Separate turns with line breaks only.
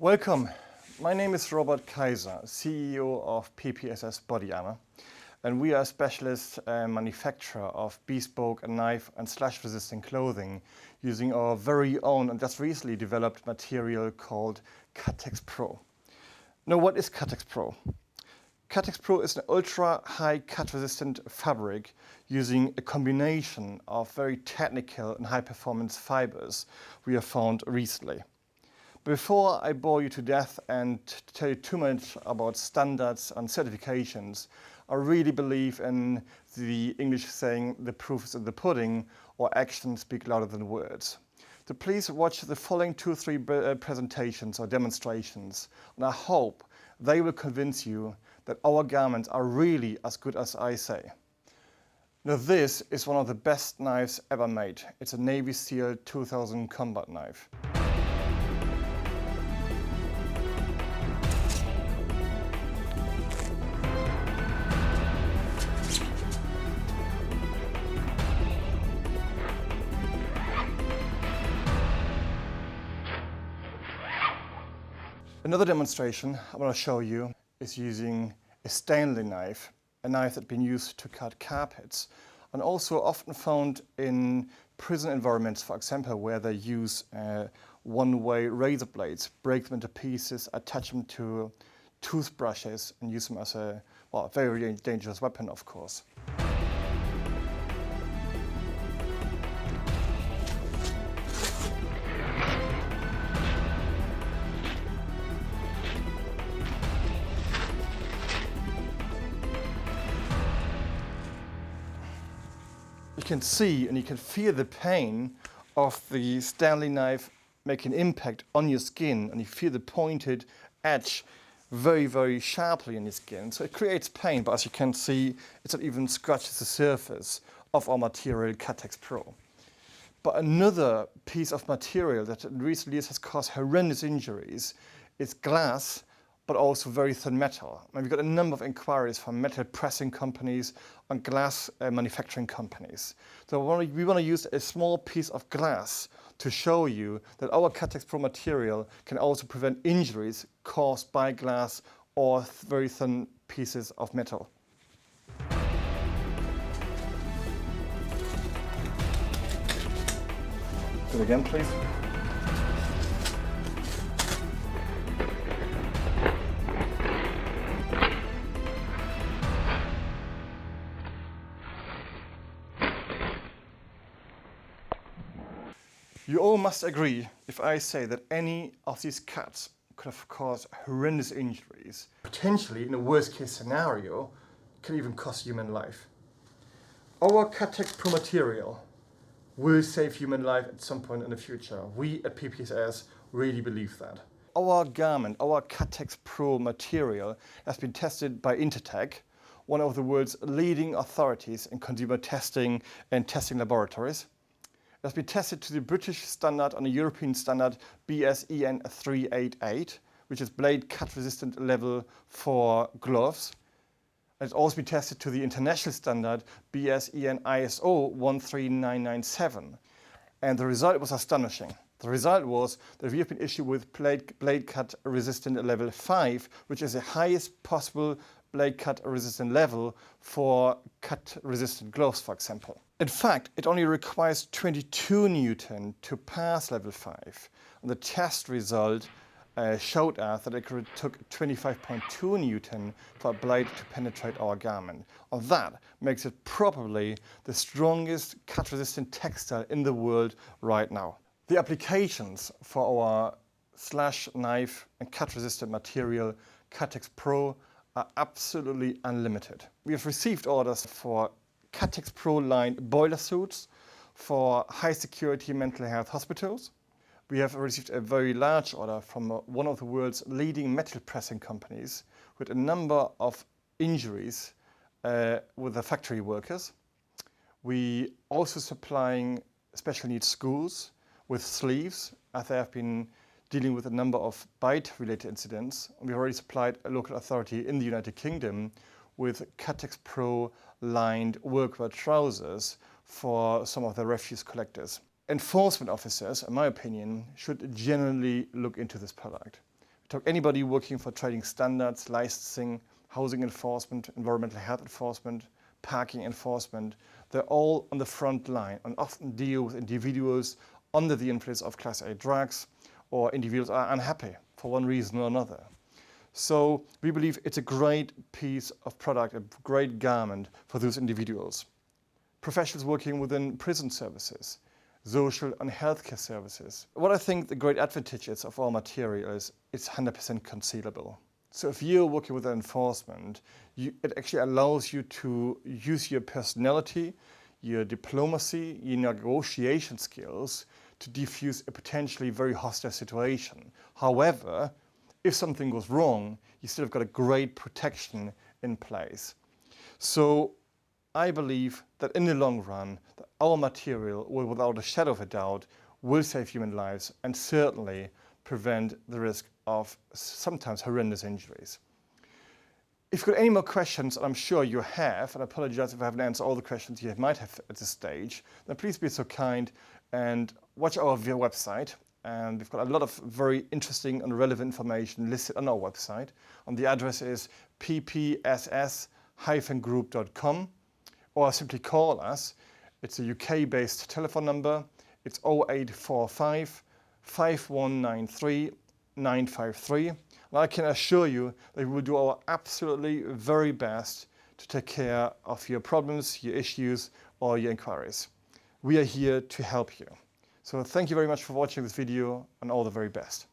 Welcome. My name is Robert Kaiser, CEO of PPSS Body Armor, and we are a specialist manufacturer of bespoke knife and slash resistant clothing using our very own and just recently developed material called Cutex Pro. Now, what is Cutex Pro? Cutex Pro is an ultra-high cut-resistant fabric using a combination of very technical and high-performance fibers we have found recently. Before I bore you to death and tell you too much about standards and certifications, I really believe in the English saying, the proof is in the pudding, or actions speak louder than words. So please watch the following 2-3 presentations or demonstrations, and I hope they will convince you that our garments are really as good as I say. Now, this is one of the best knives ever made. It's a Navy SEAL 2000 combat knife. Another demonstration I want to show you is using a Stanley knife, a knife that's been used to cut carpets, and also often found in prison environments, for example, where they use one-way razor blades, break them into pieces, attach them to toothbrushes, and use them as a very dangerous weapon, of course. You can see and you can feel the pain of the Stanley knife making impact on your skin, and you feel the pointed edge very, very sharply on your skin. So it creates pain, but as you can see, it even scratches the surface of our material, Cutex Pro. But another piece of material that in recent years has caused horrendous injuries is glass, but also very thin metal. And we've got a number of inquiries from metal pressing companies and glass manufacturing companies. So we want to use a small piece of glass to show you that our Cutex Pro material can also prevent injuries caused by glass or very thin pieces of metal. Do it again, please. You all must agree if I say that any of these cuts could have caused horrendous injuries, potentially in a worst case scenario, can even cost human life. Our Cutex Pro material will save human life at some point in the future. We at PPSS really believe that. Our garment, our Cutex Pro material, has been tested by Intertek, one of the world's leading authorities in consumer testing and testing laboratories. It has been tested to the British standard and the European standard BSEN 388, which is blade cut resistant level for gloves. It's also been tested to the international standard BSEN ISO 13997. And the result was astonishing. The result was that we have been issued with blade cut resistant level 5, which is the highest possible blade cut resistant level for cut resistant gloves, for example. In fact, it only requires 22 Newton to pass level 5. And the test result showed us that it took 25.2 Newton for a blade to penetrate our garment. And that makes it probably the strongest cut-resistant textile in the world right now. The applications for our slash knife and cut-resistant material, Cutex Pro, are absolutely unlimited. We have received orders for Cutex Pro line boiler suits for high security mental health hospitals. We have received a very large order from one of the world's leading metal pressing companies with a number of injuries with the factory workers. We also supplying special needs schools with sleeves, as they have been dealing with a number of bite-related incidents. We've already supplied a local authority in the United Kingdom with Cutex Pro lined workwear trousers for some of the refuse collectors. Enforcement officers, in my opinion, should generally look into this product. Talk anybody working for trading standards, licensing, housing enforcement, environmental health enforcement, parking enforcement. They're all on the front line and often deal with individuals under the influence of Class A drugs, or individuals are unhappy for one reason or another. So we believe it's a great piece of product, a great garment for those individuals. Professionals working within prison services, social and healthcare services. What I think the great advantage is of our material is it's 100% concealable. So if you're working with enforcement, it actually allows you to use your personality, your diplomacy, your negotiation skills to defuse a potentially very hostile situation. However, if something goes wrong, you still have got a great protection in place. So I believe that in the long run, that our material will, without a shadow of a doubt, will save human lives and certainly prevent the risk of sometimes horrendous injuries. If you've got any more questions, and I'm sure you have, and I apologize if I haven't answered all the questions you might have at this stage, then please be so kind and watch our website. And we've got a lot of very interesting and relevant information listed on our website. And the address is ppss-group.com, or simply call us. It's a UK-based telephone number. It's 0845 5193 953. And I can assure you that we will do our absolutely very best to take care of your problems, your issues, or your inquiries. We are here to help you. So thank you very much for watching this video, and all the very best.